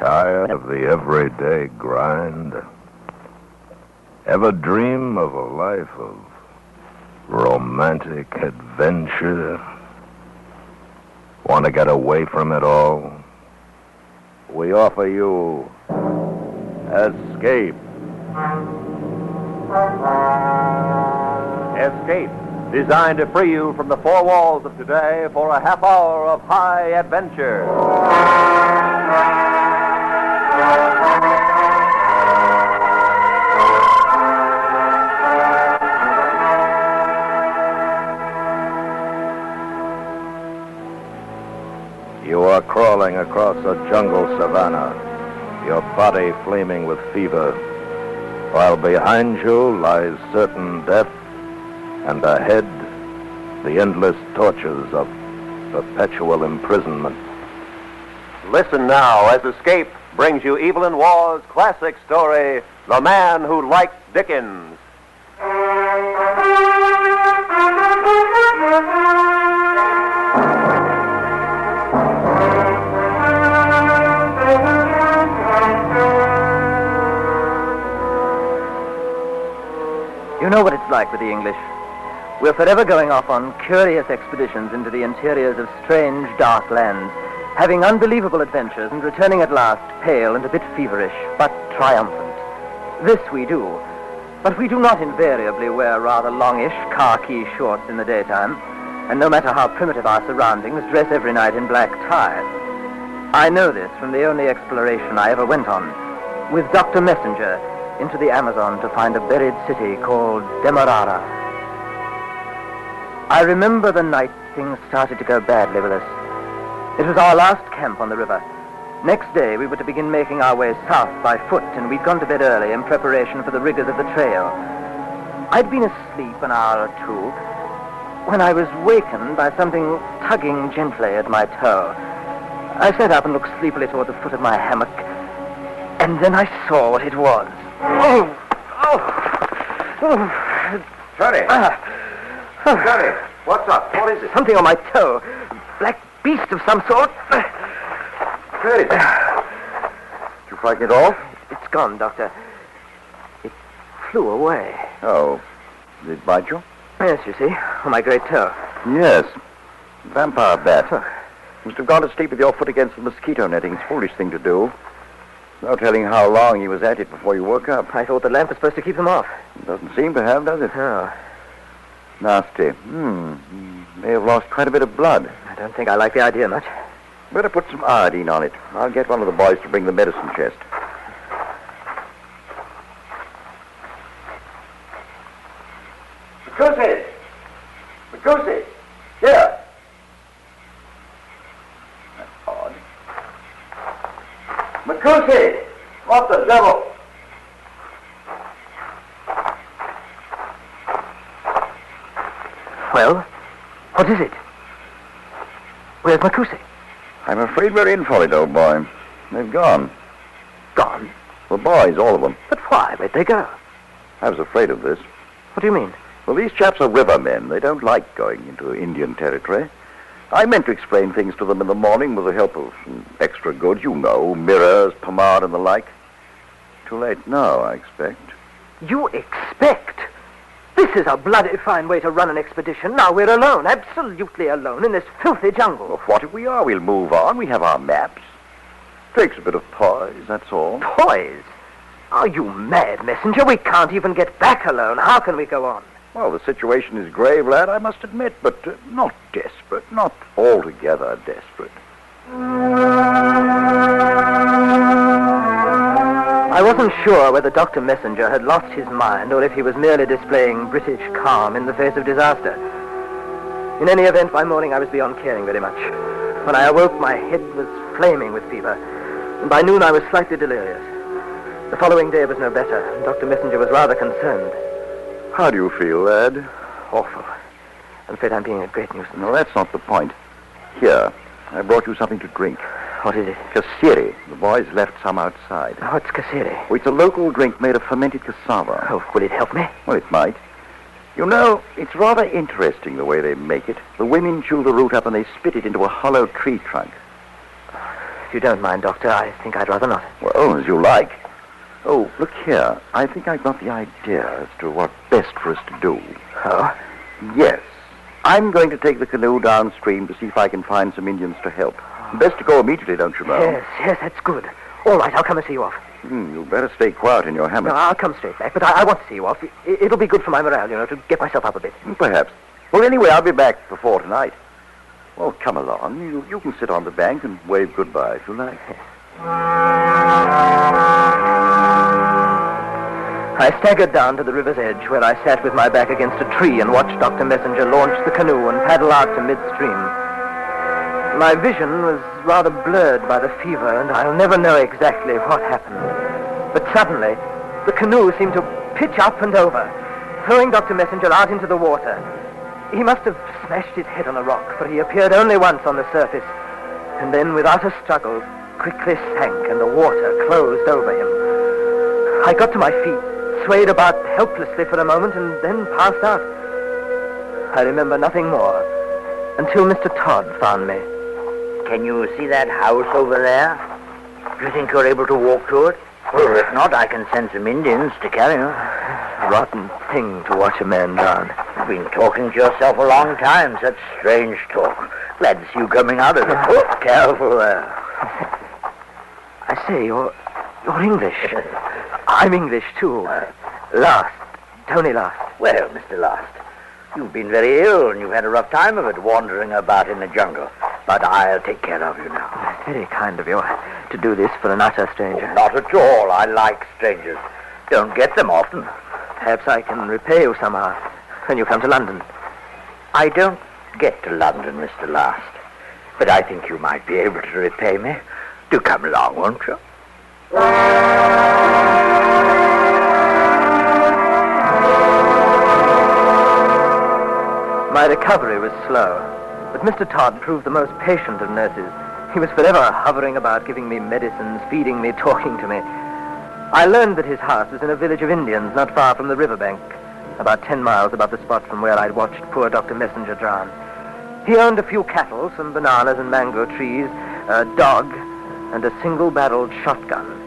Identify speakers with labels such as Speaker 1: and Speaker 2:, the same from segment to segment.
Speaker 1: Tired of the everyday grind? Ever dream of a life of romantic adventure? Want to get away from it all? We offer you Escape.
Speaker 2: Escape, designed to free you from the four walls of today for a half hour of high adventure.
Speaker 1: You are crawling across a jungle savanna, your body flaming with fever, while behind you lies certain death, and ahead the endless tortures of perpetual imprisonment.
Speaker 2: Listen now as Escape brings you Evelyn Waugh's classic story, The Man Who Liked Dickens.
Speaker 3: You know what it's like with the English. We're forever going off on curious expeditions into the interiors of strange, dark lands, having unbelievable adventures and returning at last pale and a bit feverish, but triumphant. This we do, but we do not invariably wear rather longish khaki shorts in the daytime, and no matter how primitive our surroundings, dress every night in black ties. I know this from the only exploration I ever went on, with Dr. Messenger, into the Amazon to find a buried city called Demerara. I remember the night things started to go badly with us. It was our last camp on the river. Next day we were to begin making our way south by foot, and we'd gone to bed early in preparation for the rigors of the trail. I'd been asleep an hour or two when I was wakened by something tugging gently at my toe. I sat up and looked sleepily toward the foot of my hammock, and then I saw what it was.
Speaker 2: Johnny! Johnny, what's up? What is it?
Speaker 3: Something on my toe. Black beast of some sort.
Speaker 2: Hey. Did you frighten it off?
Speaker 3: It's gone, Doctor. It flew away.
Speaker 2: Oh. Did it bite you?
Speaker 3: Yes, you see, on my great toe.
Speaker 2: Yes. Vampire bat. You must have gone to sleep with your foot against the mosquito netting. It's a foolish thing to do. No telling how long he was at it before you woke up.
Speaker 3: I thought the lamp was supposed to keep them off.
Speaker 2: It doesn't seem to have, does it?
Speaker 3: No.
Speaker 2: Nasty. May have lost quite a bit of blood.
Speaker 3: I don't think I like the idea much.
Speaker 2: Better put some iodine on it. I'll get one of the boys to bring the medicine chest. Macusi! Macusi! Here! That's odd. Macusi! What the devil?
Speaker 3: Well, what is it? Where's Macusi?
Speaker 2: I'm afraid we're in for it, old boy. They've gone.
Speaker 3: Gone?
Speaker 2: The boys, all of them.
Speaker 3: But why? Where'd they go?
Speaker 2: I was afraid of this.
Speaker 3: What do you mean?
Speaker 2: Well, these chaps are rivermen. They don't like going into Indian territory. I meant to explain things to them in the morning with the help of some extra goods, you know, mirrors, pomade, and the like. Too late now, I expect.
Speaker 3: You expect? This is a bloody fine way to run an expedition. Now we're alone, absolutely alone, in this filthy jungle.
Speaker 2: Well, what if we are? We'll move on. We have our maps. Takes a bit of poise, that's all.
Speaker 3: Poise? Are you mad, Messenger? We can't even get back alone. How can we go on?
Speaker 2: Well, the situation is grave, lad, I must admit, but not desperate, not altogether desperate.
Speaker 3: I wasn't sure whether Dr. Messenger had lost his mind or if he was merely displaying British calm in the face of disaster. In any event, by morning I was beyond caring very much. When I awoke, my head was flaming with fever, and by noon I was slightly delirious. The following day was no better, and Dr. Messenger was rather concerned.
Speaker 2: How do you feel, lad?
Speaker 3: Awful. I'm afraid I'm being a great nuisance.
Speaker 2: No, that's not the point. Here, I brought you something to drink.
Speaker 3: What is it?
Speaker 2: Kasiri. The boys left some outside.
Speaker 3: What's kasiri?
Speaker 2: Well, it's a local drink made of fermented cassava.
Speaker 3: Oh, will it help me?
Speaker 2: Well, it might. You know, it's rather interesting the way they make it. The women chew the root up and they spit it into a hollow tree trunk.
Speaker 3: If you don't mind, Doctor, I think I'd rather not.
Speaker 2: Well, as you like. Oh, look here. I think I've got the idea as to what's best for us to do.
Speaker 3: Oh?
Speaker 2: Yes. I'm going to take the canoe downstream to see if I can find some Indians to help. Best to go immediately, don't you know?
Speaker 3: Yes, that's good. All right, I'll come and see you off.
Speaker 2: You better stay quiet in your hammock.
Speaker 3: No, I'll come straight back, but I want to see you off. It'll be good for my morale, to get myself up a bit.
Speaker 2: Perhaps. Well, anyway, I'll be back before tonight. Well, come along. You can sit on the bank and wave goodbye if you like.
Speaker 3: I staggered down to the river's edge, where I sat with my back against a tree and watched Dr. Messenger launch the canoe and paddle out to midstream. My vision was rather blurred by the fever, and I'll never know exactly what happened. But suddenly, the canoe seemed to pitch up and over, throwing Dr. Messenger out into the water. He must have smashed his head on a rock, for he appeared only once on the surface, and then, without a struggle, quickly sank, and the water closed over him. I got to my feet, swayed about helplessly for a moment, and then passed out. I remember nothing more until Mr. Todd found me.
Speaker 4: Can you see that house over there? Do you think you're able to walk to it? Well, if not, I can send some Indians to carry you.
Speaker 3: Rotten thing to watch a man drown.
Speaker 4: You've been talking to yourself a long time. Such strange talk. Glad to see you coming out of it. Oh, careful there.
Speaker 3: I say, you're English. I'm English, too. Last. Tony Last.
Speaker 4: Well, Mr. Last, you've been very ill and you've had a rough time of it wandering about in the jungle. But I'll take care of you now.
Speaker 3: It's very kind of you to do this for an utter stranger.
Speaker 4: Oh, not at all. I like strangers. Don't get them often.
Speaker 3: Perhaps I can repay you somehow when you come to London.
Speaker 4: I don't get to London, Mr. Last. But I think you might be able to repay me. Do come along, won't you?
Speaker 3: My recovery was slow, but Mr. Todd proved the most patient of nurses. He was forever hovering about, giving me medicines, feeding me, talking to me. I learned that his house was in a village of Indians not far from the riverbank, about 10 miles above the spot from where I'd watched poor Dr. Messenger drown. He owned a few cattle, some bananas and mango trees, a dog, and a single-barreled shotgun.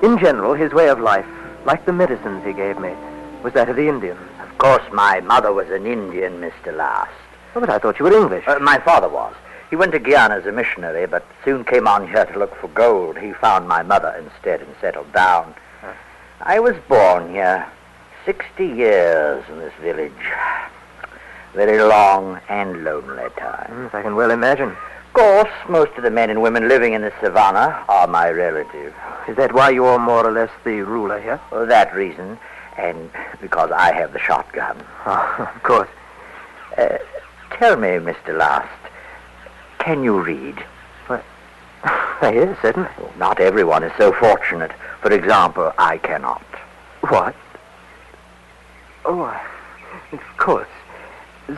Speaker 3: In general, his way of life, like the medicines he gave me, was that of the Indians.
Speaker 4: Of course, my mother was an Indian, Mr. Last.
Speaker 3: Oh, but I thought you were English.
Speaker 4: My father was. He went to Guyana as a missionary, but soon came on here to look for gold. He found my mother instead and settled down. I was born here. 60 years in this village. Very long and lonely time.
Speaker 3: I can well imagine.
Speaker 4: Of course, most of the men and women living in the savannah are my relatives.
Speaker 3: Is that why you're more or less the ruler here?
Speaker 4: For that reason, and because I have the shotgun.
Speaker 3: Oh, of course.
Speaker 4: Tell me, Mr. Last, can you read?
Speaker 3: What? Yes, certainly.
Speaker 4: Well, not everyone is so fortunate. For example, I cannot.
Speaker 3: What? Oh, of course.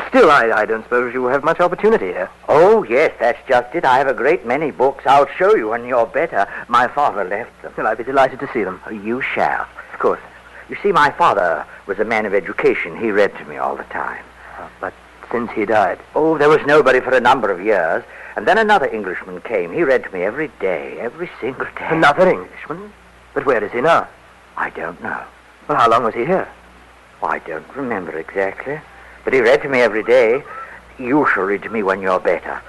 Speaker 3: Still, I don't suppose you have much opportunity here.
Speaker 4: Oh, yes, that's just it. I have a great many books. I'll show you when you're better. My father left them.
Speaker 3: Well, I'd be delighted to see them.
Speaker 4: You shall.
Speaker 3: Of course.
Speaker 4: You see, my father was a man of education. He read to me all the time.
Speaker 3: But since he died?
Speaker 4: Oh, there was nobody for a number of years. And then another Englishman came. He read to me every day, every single day.
Speaker 3: Another Englishman? But where is he now?
Speaker 4: I don't know.
Speaker 3: Well, how long was he here?
Speaker 4: Well, I don't remember exactly. But he read to me every day. You shall read to me when you're better.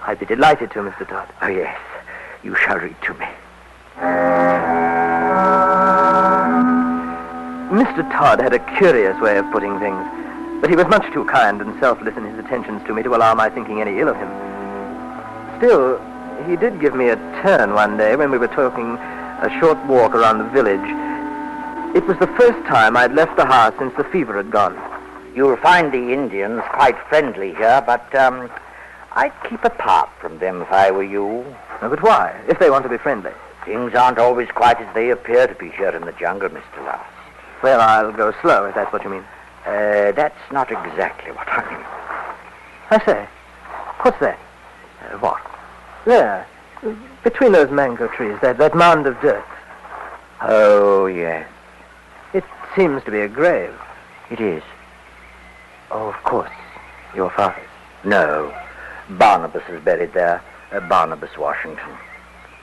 Speaker 3: I'd be delighted to, Mr. Todd.
Speaker 4: Oh, yes. You shall read to me.
Speaker 3: Mr. Todd had a curious way of putting things, but he was much too kind and selfless in his attentions to me to allow my thinking any ill of him. Still, he did give me a turn one day when we were taking a short walk around the village. It was the first time I'd left the house since the fever had gone.
Speaker 4: You'll find the Indians quite friendly here, but I'd keep apart from them if I were you.
Speaker 3: Oh, but why, if they want to be friendly?
Speaker 4: Things aren't always quite as they appear to be here in the jungle, Mr. Last.
Speaker 3: Well, I'll go slow, if that's what you mean.
Speaker 4: That's not exactly what I mean.
Speaker 3: I say, what's that?
Speaker 4: What?
Speaker 3: There, between those mango trees, that mound of dirt.
Speaker 4: Oh, yes.
Speaker 3: It seems to be a grave.
Speaker 4: It is.
Speaker 3: Oh, of course. Your father's.
Speaker 4: No. Barnabas is buried there. Barnabas Washington.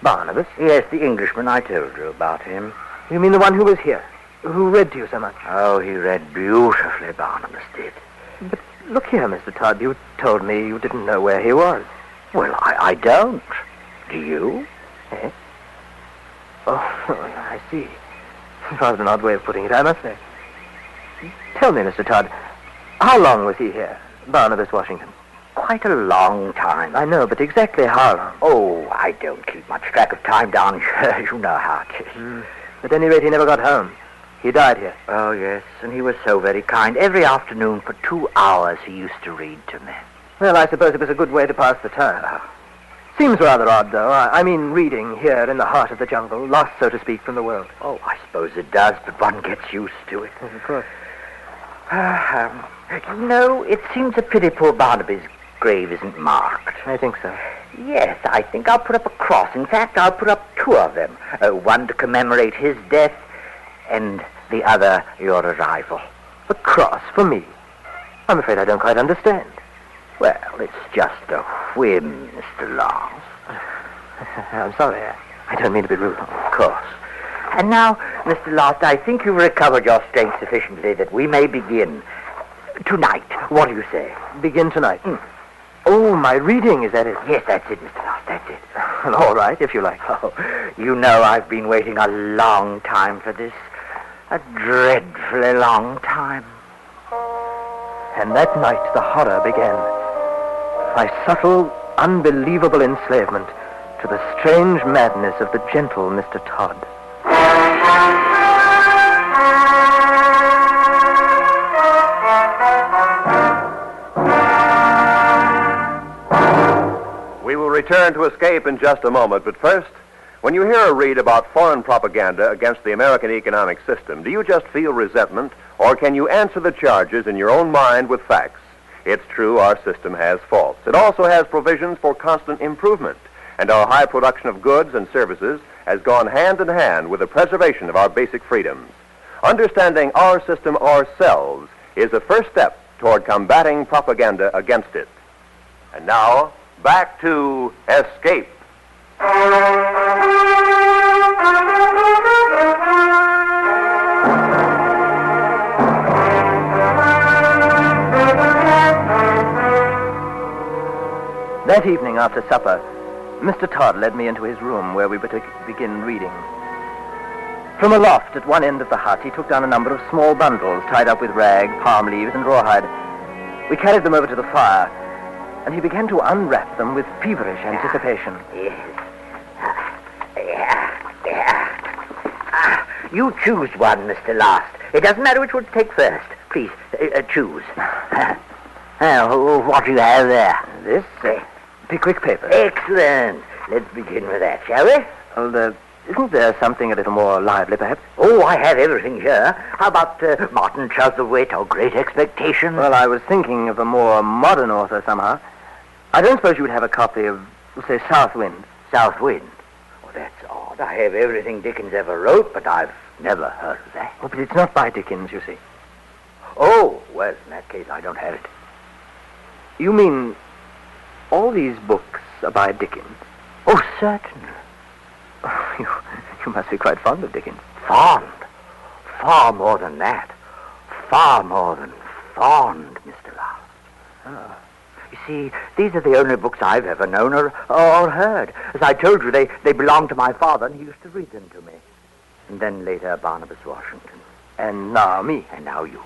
Speaker 3: Barnabas?
Speaker 4: Yes, the Englishman. I told you about him.
Speaker 3: You mean the one who was here? Who read to you so much?
Speaker 4: Oh, he read beautifully, Barnabas did.
Speaker 3: But look here, Mr. Todd. You told me you didn't know where he was.
Speaker 4: Well, I don't. Do you?
Speaker 3: Eh? Oh, I see. Rather an odd way of putting it, I must say. Tell me, Mr. Todd, how long was he here, Barnabas Washington?
Speaker 4: Quite a long time.
Speaker 3: I know, but exactly how long?
Speaker 4: Oh, I don't keep much track of time down here. You know how it is.
Speaker 3: At any rate, he never got home. He died here.
Speaker 4: Oh, yes, and he was so very kind. Every afternoon for 2 hours he used to read to me.
Speaker 3: Well, I suppose it was a good way to pass the time. Seems rather odd, though. I mean, reading here in the heart of the jungle, lost, so to speak, from the world.
Speaker 4: Oh, I suppose it does, but one gets used to it.
Speaker 3: Of course.
Speaker 4: You know, it seems a pity poor Barnaby's grave isn't marked.
Speaker 3: I think so.
Speaker 4: Yes, I think I'll put up a cross. In fact, I'll put up 2 of them. One to commemorate his death, and the other your arrival.
Speaker 3: A cross for me? I'm afraid I don't quite understand.
Speaker 4: Well, it's just a whim, Mr. Lars.
Speaker 3: I'm sorry. I don't mean to be rude.
Speaker 4: Of course. And now, Mr. Last, I think you've recovered your strength sufficiently that we may begin tonight. What do you say?
Speaker 3: Begin tonight? Oh, my reading, is that it?
Speaker 4: Yes, that's it, Mr. Last, that's it.
Speaker 3: Well, all right, if you like.
Speaker 4: Oh, you know I've been waiting a long time for this. A dreadfully long time.
Speaker 3: And that night the horror began. My subtle, unbelievable enslavement to the strange madness of the gentle Mr. Todd.
Speaker 5: We will return to Escape in just a moment, but first, when you hear or read about foreign propaganda against the American economic system, do you just feel resentment, or can you answer the charges in your own mind with facts? It's true, our system has faults. It also has provisions for constant improvement, and our high production of goods and services has gone hand in hand with the preservation of our basic freedoms. Understanding our system ourselves is the first step toward combating propaganda against it. And now, back to Escape.
Speaker 3: That evening after supper, Mr. Todd led me into his room where we were to begin reading. From a loft at one end of the hut, he took down a number of small bundles tied up with rag, palm leaves, and rawhide. We carried them over to the fire, and he began to unwrap them with feverish anticipation.
Speaker 4: You choose one, Mr. Last. It doesn't matter which one to take first. Please, choose. What do you have there?
Speaker 3: This? Pickwick paper.
Speaker 4: Excellent. Let's begin with that, shall we?
Speaker 3: Well, isn't there something a little more lively, perhaps?
Speaker 4: Oh, I have everything here. How about Martin Chuzzlewit or Great Expectations?
Speaker 3: Well, I was thinking of a more modern author somehow. I don't suppose you would have a copy of, say, South Wind.
Speaker 4: South Wind? Oh, that's odd. I have everything Dickens ever wrote, but I've never heard of that.
Speaker 3: Oh, but it's not by Dickens, you see.
Speaker 4: Oh, well, in that case, I don't have it.
Speaker 3: You mean all these books are by Dickens?
Speaker 4: Oh, certainly.
Speaker 3: Oh, you must be quite fond of Dickens.
Speaker 4: Fond? Far more than that. Far more than fond, Mr. Last.
Speaker 3: Oh.
Speaker 4: You see, these are the only books I've ever known or heard. As I told you, they belonged to my father, and he used to read them to me. And then later, Barnabas Washington.
Speaker 3: And now me.
Speaker 4: And now you.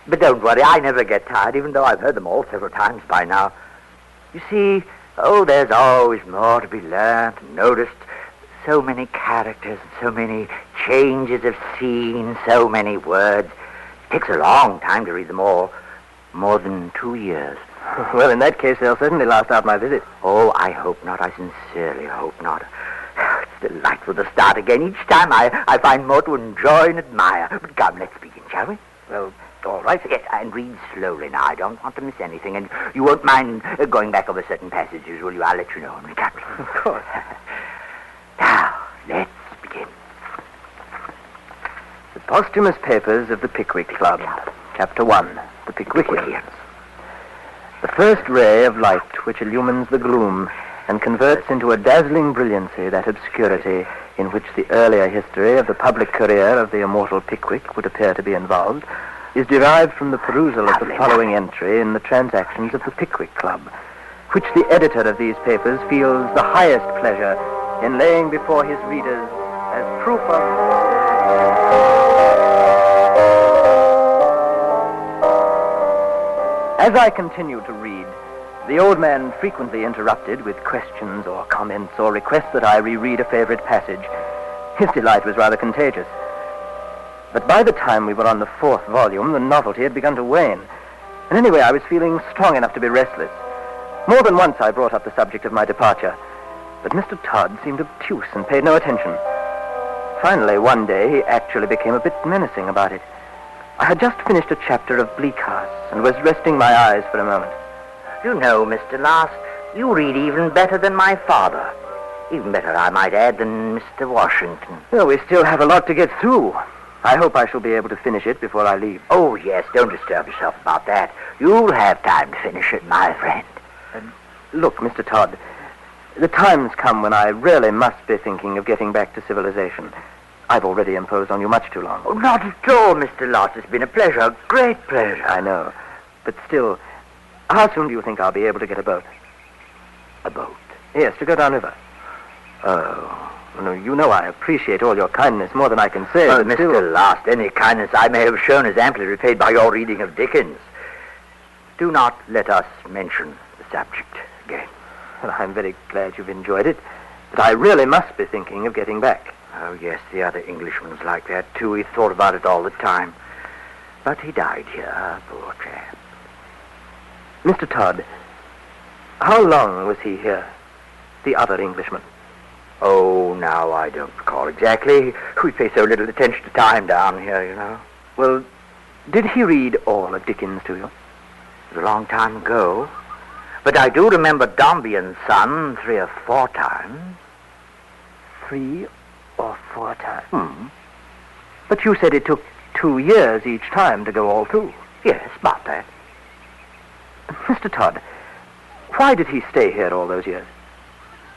Speaker 4: But don't worry, I never get tired, even though I've heard them all several times by now. You see, there's always more to be learned and noticed. So many characters, so many changes of scene, so many words. It takes a long time to read them all. More than 2 years.
Speaker 3: Well, in that case, they'll certainly last out my visit.
Speaker 4: Oh, I hope not. I sincerely hope not. It's delightful to start again. Each time I find more to enjoy and admire. But come, let's begin, shall we?
Speaker 3: Well, all right.
Speaker 4: Yes, and read slowly now. I don't want to miss anything. And you won't mind going back over certain passages, will you? I'll let you know when we come.
Speaker 3: Of course.
Speaker 4: Now, let's begin.
Speaker 3: The Posthumous Papers of the Pickwick Club. Chapter 1. The Pickwickians. The first ray of light which illumines the gloom and converts into a dazzling brilliancy that obscurity in which the earlier history of the public career of the immortal Pickwick would appear to be involved, is derived from the perusal of the following entry in the transactions of the Pickwick Club, which the editor of these papers feels the highest pleasure in laying before his readers as proof of... As I continued to read, the old man frequently interrupted with questions or comments or requests that I reread a favorite passage. His delight was rather contagious. But by the time we were on the 4th volume, the novelty had begun to wane. And anyway, I was feeling strong enough to be restless. More than once I brought up the subject of my departure, but Mr. Todd seemed obtuse and paid no attention. Finally, one day, he actually became a bit menacing about it. I had just finished a chapter of Bleak House and was resting my eyes for a moment.
Speaker 4: You know, Mr. Last, you read even better than my father. Even better, I might add, than Mr. Washington.
Speaker 3: Well, we still have a lot to get through. I hope I shall be able to finish it before I leave.
Speaker 4: Oh, yes, don't disturb yourself about that. You'll have time to finish it, my friend.
Speaker 3: Look, Mr. Todd, the time's come when I really must be thinking of getting back to civilization. I've already imposed on you much too long.
Speaker 4: Oh, not at all, Mr. Last. It's been a pleasure, a great pleasure.
Speaker 3: I know, but still, how soon do you think I'll be able to get a boat?
Speaker 4: A boat?
Speaker 3: Yes, to go downriver. Oh, no, you know I appreciate all your kindness more than I can say.
Speaker 4: Oh,
Speaker 3: but
Speaker 4: Mr.
Speaker 3: still...
Speaker 4: Last, any kindness I may have shown is amply repaid by your reading of Dickens. Do not let us mention the subject again.
Speaker 3: Well, I'm very glad you've enjoyed it, but I really must be thinking of getting back.
Speaker 4: Oh, yes, the other Englishman's like that, too. He thought about it all the time. But he died here, poor chap.
Speaker 3: Mr. Todd, how long was he here, the other Englishman?
Speaker 4: Oh, now I don't recall exactly. We pay so little attention to time down here, you know.
Speaker 3: Well, did he read all of Dickens to you?
Speaker 4: It was a long time ago. But I do remember Dombey and Son 3 or 4 times.
Speaker 3: 3 or 4 times? But you said it took 2 years each time to go all through.
Speaker 4: Yes, about that.
Speaker 3: Mr. Todd, why did he stay here all those years?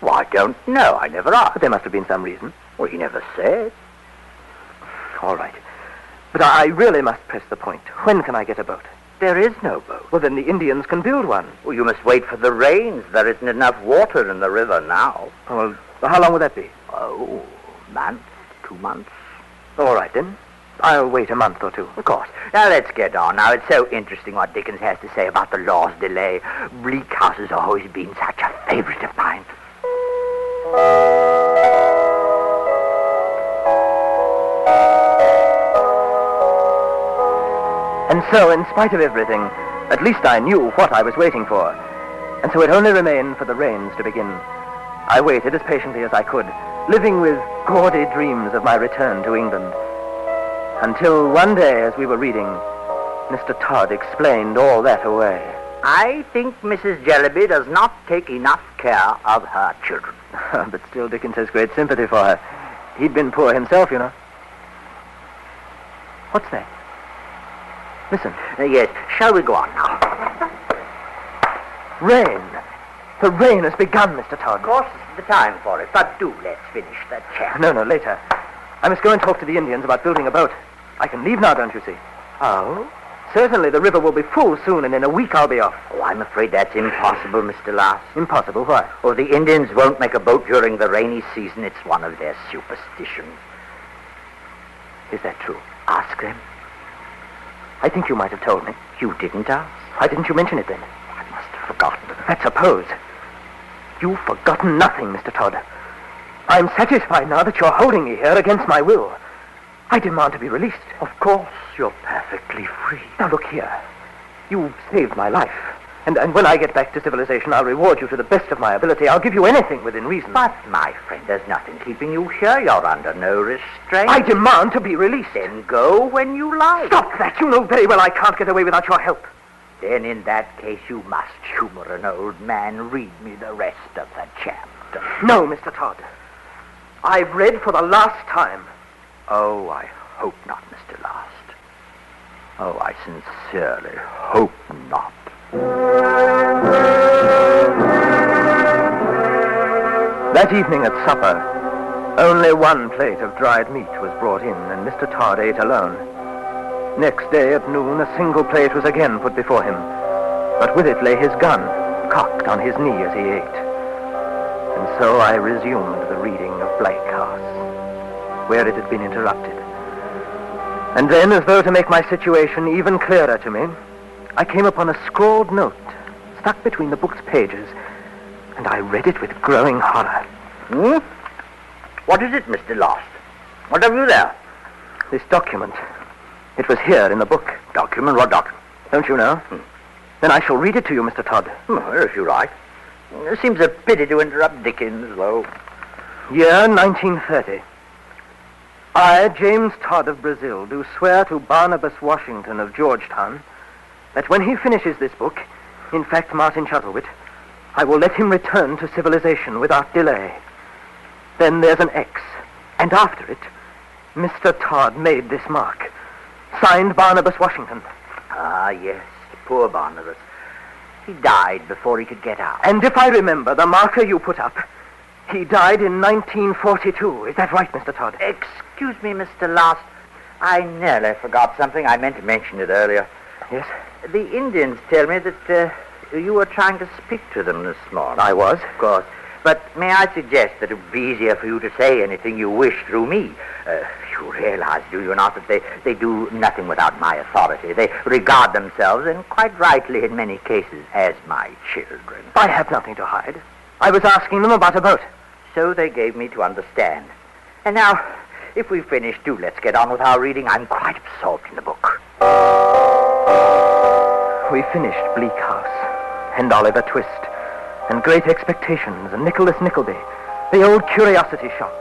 Speaker 4: Well, I don't know. I never asked.
Speaker 3: But there must have been some reason.
Speaker 4: Well, he never said.
Speaker 3: All right. But I really must press the point. When can I get a boat?
Speaker 4: There is no boat.
Speaker 3: Well, then the Indians can build one.
Speaker 4: Well, you must wait for the rains. There isn't enough water in the river now.
Speaker 3: Well, how long will that be?
Speaker 4: Oh, a month, 2 months.
Speaker 3: All right, then. I'll wait a month or 2.
Speaker 4: Of course. Now, let's get on. Now, it's so interesting what Dickens has to say about the law's delay. Bleak House has always been such a favorite of mine.
Speaker 3: And so, in spite of everything, at least I knew what I was waiting for. And so it only remained for the rains to begin. I waited as patiently as I could, living with gaudy dreams of my return to England. Until one day, as we were reading, Mr. Todd explained all that away.
Speaker 4: I think Mrs. Jellyby does not take enough care of her children.
Speaker 3: But still, Dickens has great sympathy for her. He'd been poor himself, you know. What's that? Listen.
Speaker 4: Yes, shall we go on now?
Speaker 3: Rain. The rain has begun, Mr. Todd.
Speaker 4: Of course, it's the time for it, but do let's finish that chat.
Speaker 3: No, later. I must go and talk to the Indians about building a boat. I can leave now, don't you see?
Speaker 4: Oh?
Speaker 3: Certainly, the river will be full soon, and in a week I'll be off.
Speaker 4: Oh, I'm afraid that's impossible, Mr. Last.
Speaker 3: Impossible? Why?
Speaker 4: Oh, the Indians won't make a boat during the rainy season. It's one of their superstitions.
Speaker 3: Is that true?
Speaker 4: Ask them.
Speaker 3: I think you might have told me.
Speaker 4: You didn't ask?
Speaker 3: Why didn't you mention it then?
Speaker 4: I must have forgotten.
Speaker 3: That's suppose. You've forgotten nothing, Mr. Todd. I'm satisfied now that you're holding me here against my will. I demand to be released.
Speaker 4: Of course, you're perfectly free.
Speaker 3: Now look here. You've saved my life. And when I get back to civilization, I'll reward you to the best of my ability. I'll give you anything within reason.
Speaker 4: But, my friend, there's nothing keeping you here. You're under no restraint.
Speaker 3: I demand to be released.
Speaker 4: Then go when you like.
Speaker 3: Stop that. You know very well I can't get away without your help.
Speaker 4: Then in that case, you must humor an old man. Read me the rest of the chapter.
Speaker 3: No, Mr. Todd. I've read for the last time.
Speaker 4: Oh, I hope not, Mr. Last. Oh, I sincerely hope not.
Speaker 3: That evening at supper, only one plate of dried meat was brought in, and Mr. Todd ate alone. Next day at noon, a single plate was again put before him, but with it lay his gun, cocked on his knee as he ate. And so I resumed the reading of Bleak House, where it had been interrupted. And then, as though to make my situation even clearer to me, I came upon a scrawled note stuck between the book's pages, and I read it with growing horror.
Speaker 4: What is it, Mr. Lost? What have you there?
Speaker 3: This document. It was here in the book.
Speaker 4: Document? What document?
Speaker 3: Don't you know? Then I shall read it to you, Mr. Todd.
Speaker 4: If you like. It seems a pity to interrupt Dickens, though.
Speaker 3: Year 1930. I, James Todd of Brazil, do swear to Barnabas Washington of Georgetown that when he finishes this book, in fact, Martin Chuzzlewit, I will let him return to civilization without delay. Then there's an X, and after it, Mr. Todd made this mark. Signed Barnabas Washington.
Speaker 4: Ah, yes, poor Barnabas. He died before he could get out.
Speaker 3: And if I remember the marker you put up, he died in 1942. Is that right, Mr. Todd?
Speaker 4: Excuse me, Mr. Last. I nearly forgot something. I meant to mention it earlier.
Speaker 3: Yes?
Speaker 4: The Indians tell me that you were trying to speak to them this morning.
Speaker 3: I was.
Speaker 4: Of course. But may I suggest that it would be easier for you to say anything you wish through me? You realize, do you not, that they do nothing without my authority. They regard themselves, and quite rightly in many cases, as my children.
Speaker 3: I have nothing to hide. I was asking them about a boat.
Speaker 4: So they gave me to understand. And now, if we've finished, do let's get on with our reading. I'm quite absorbed in the book.
Speaker 3: We finished Bleak House, and Oliver Twist, and Great Expectations, and Nicholas Nickleby, the Old Curiosity Shop,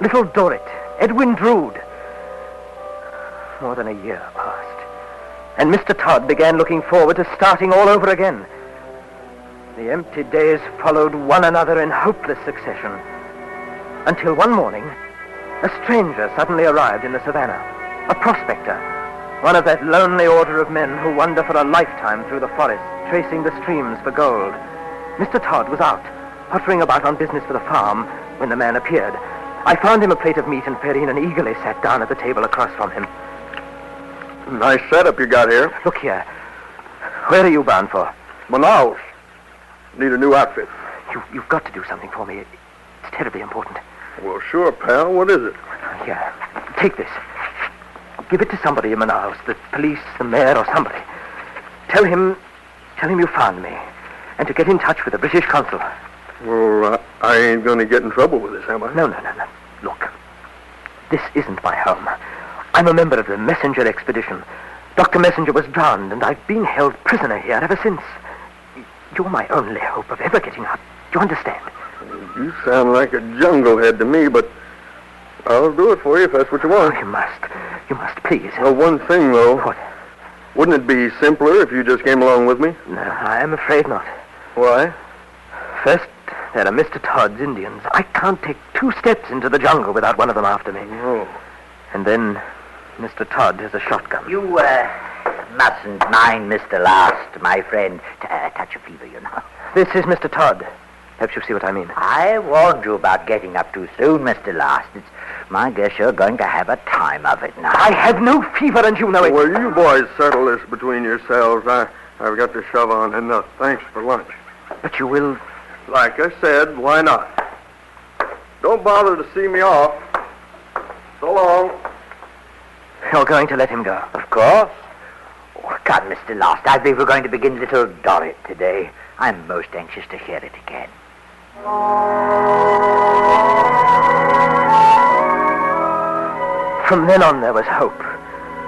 Speaker 3: Little Dorrit, Edwin Drood. More than a year passed, and Mr. Todd began looking forward to starting all over again. The empty days followed one another in hopeless succession, until one morning, a stranger suddenly arrived in the savannah, a prospector, one of that lonely order of men who wander for a lifetime through the forest, tracing the streams for gold. Mr. Todd was out, pottering about on business for the farm, when the man appeared. I found him a plate of meat and Perrine and eagerly sat down at the table across from him.
Speaker 6: Nice setup you got here.
Speaker 3: Look here. Where are you bound for?
Speaker 6: Manaus. Need a new outfit.
Speaker 3: You've got to do something for me. It's terribly important.
Speaker 6: Well, sure, pal. What is it?
Speaker 3: Here, take this. Give it to somebody in Manaus, the police, the mayor, or somebody. Tell him you found me, and to get in touch with the British consul.
Speaker 6: Well, I ain't going to get in trouble with this, am I?
Speaker 3: No. Look, this isn't my home. I'm a member of the Messenger expedition. Dr. Messenger was drowned, and I've been held prisoner here ever since. You're my only hope of ever getting out. Do you understand?
Speaker 6: You sound like a jungle head to me, but I'll do it for you if that's what you want.
Speaker 3: Oh, you must, please.
Speaker 6: Well, one thing, though.
Speaker 3: What?
Speaker 6: Wouldn't it be simpler if you just came along with me?
Speaker 3: No, I'm afraid not.
Speaker 6: Why?
Speaker 3: First, there are Mr. Todd's Indians. I can't take 2 steps into the jungle without one of them after me.
Speaker 6: Oh.
Speaker 3: And then Mr. Todd has a shotgun.
Speaker 4: You, mustn't mind Mr. Last, my friend. A touch of fever, you know.
Speaker 3: This is Mr. Todd. Perhaps you see what I mean.
Speaker 4: I warned you about getting up too soon, Mr. Last. It's my guess you're going to have a time of it now.
Speaker 3: I have no fever, and you know it.
Speaker 6: Well, you boys settle this between yourselves. I've got to shove on, and thanks for lunch.
Speaker 3: But you will...
Speaker 6: Like I said, why not? Don't bother to see me off. So long.
Speaker 3: You're going to let him go?
Speaker 4: Of course. Oh, God, Mr. Last, I believe we're going to begin Little Dorrit today. I'm most anxious to hear it again.
Speaker 3: From then on, there was hope.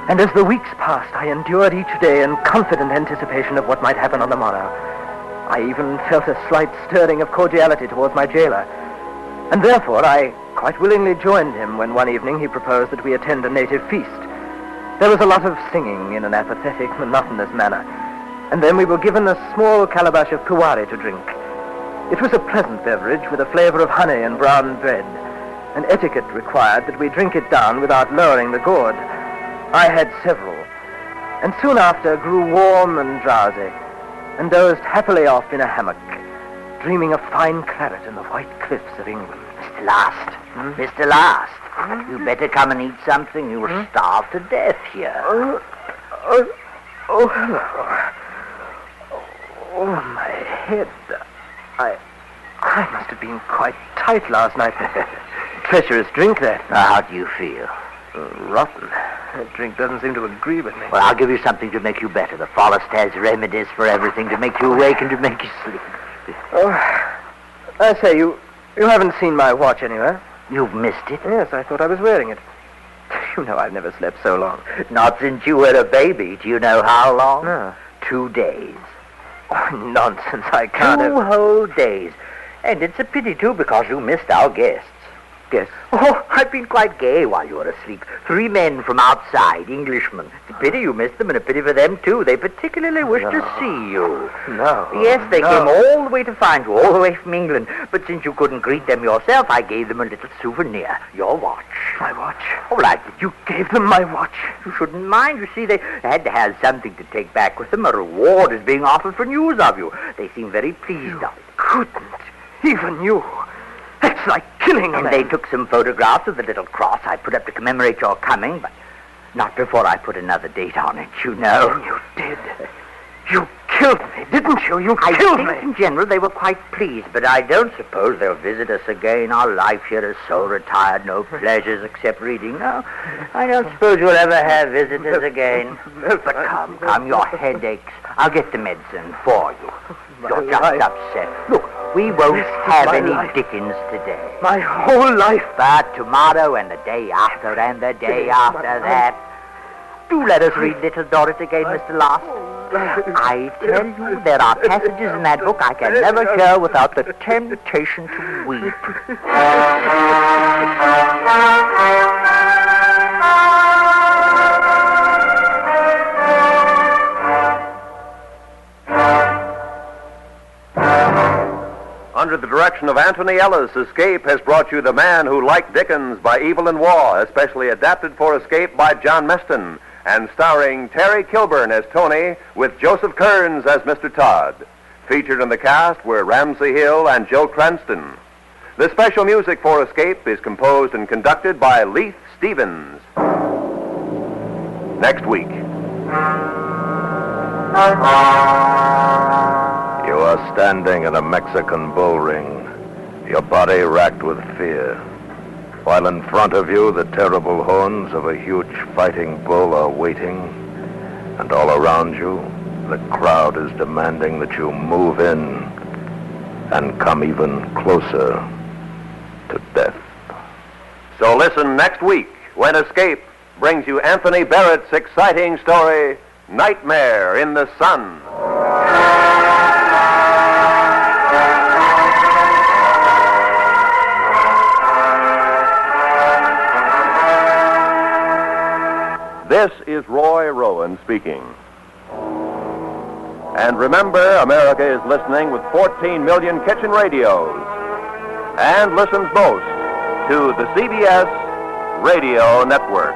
Speaker 3: And as the weeks passed, I endured each day in confident anticipation of what might happen on the morrow. I even felt a slight stirring of cordiality towards my jailer. And therefore, I quite willingly joined him when one evening he proposed that we attend a native feast. There was a lot of singing in an apathetic, monotonous manner. And then we were given a small calabash of puwari to drink. It was a pleasant beverage with a flavor of honey and brown bread, and etiquette required that we drink it down without lowering the gourd. I had several, and soon after grew warm and drowsy, and dozed happily off in a hammock, dreaming of fine claret and the white cliffs of England.
Speaker 4: Mr. Last. Mr. Last. You better come and eat something. You will starve to death here.
Speaker 3: My head. I must have been quite tight last night. Treacherous drink, that.
Speaker 4: How do you feel?
Speaker 3: Rotten. That drink doesn't seem to agree with me.
Speaker 4: Well, I'll give you something to make you better. The forest has remedies for everything, to make you awake and to make you sleep.
Speaker 3: Oh, I say, you haven't seen my watch anywhere?
Speaker 4: You've missed it?
Speaker 3: Yes, I thought I was wearing it. You know I've never slept so long.
Speaker 4: Not since you were a baby. Do you know how long?
Speaker 3: No.
Speaker 4: 2 days.
Speaker 3: Oh, nonsense, I can't
Speaker 4: 2 whole days. And it's a pity, too, because you missed our guests.
Speaker 3: Guests?
Speaker 4: Oh, I've been quite gay while you were asleep. 3 men from outside, Englishmen. It's a pity you missed them, and a pity for them, too. They particularly wished to see you.
Speaker 3: No.
Speaker 4: Yes, they came all the way to find you, all the way from England. But since you couldn't greet them yourself, I gave them a little souvenir. Your watch.
Speaker 3: My watch?
Speaker 4: All right.
Speaker 3: You gave them my watch?
Speaker 4: You shouldn't mind. You see, they had to have something to take back with them. A reward is being offered for news of you. They seem very pleased of it.
Speaker 3: Couldn't. Even you. That's like killing a
Speaker 4: And
Speaker 3: man.
Speaker 4: they took some photographs of the little cross I put up to commemorate your coming, but not before I put another date on it, you know.
Speaker 3: And you did. You killed me, didn't you? You
Speaker 4: I
Speaker 3: killed
Speaker 4: think
Speaker 3: me.
Speaker 4: in general they were quite pleased, but I don't suppose they'll visit us again. Our life here is so retired, no pleasures except reading. No, I don't suppose you'll ever have visitors again. But come, your head aches. I'll get the medicine for you. You're just upset. Look, we won't have any Dickens today.
Speaker 3: My whole life.
Speaker 4: But tomorrow and the day after and the day after that. Do let us read Little Dorrit again, Mr. Last. I tell you, there are passages in that book I can never hear without the temptation to weep.
Speaker 5: Under the direction of Anthony Ellis, Escape has brought you The Man Who Liked Dickens by Evil and Waugh, especially adapted for Escape by John Meston, and starring Terry Kilburn as Tony with Joseph Kearns as Mr. Todd. Featured in the cast were Ramsey Hill and Joe Cranston. The special music for Escape is composed and conducted by Leith Stevens. Next week.
Speaker 1: You are standing in a Mexican bull ring, your body racked with fear, while in front of you the terrible horns of a huge fighting bull are waiting, and all around you the crowd is demanding that you move in and come even closer to death.
Speaker 5: So listen next week when Escape brings you Anthony Barrett's exciting story, Nightmare in the Sun. This is Roy Rowan speaking. And remember, America is listening with 14 million kitchen radios and listens most to the CBS Radio Network.